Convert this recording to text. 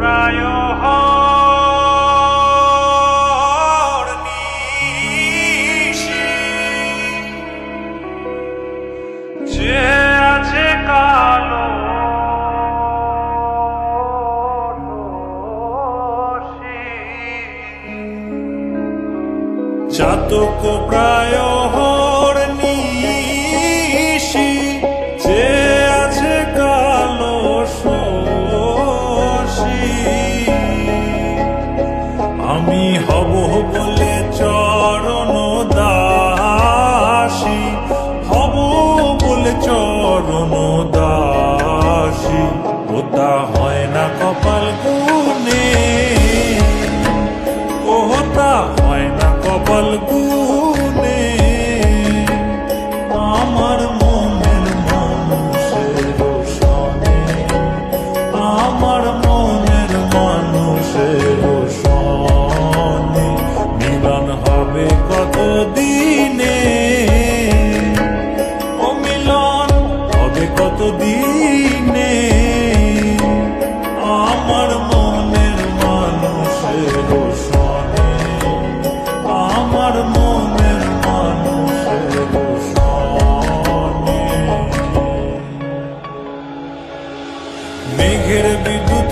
প্রায় যে আছে কালো চাতক প্রায় নিশি যে আছে কালো শশী আমি হব বলে চরণ দাসী হব বলে চরণ দাসী ওটা হয় না কপাল গুনে ওটা হয় না কপাল গুনে আমার মনের মানুষের সনে আমার মনের মানুষের সনে মিলন হবে কত দিনে ও মিলন হবে কত দিনে আমার মনের মানুষের সনে আমার মনের মানুষের সনে মেঘের বিদ্যুৎ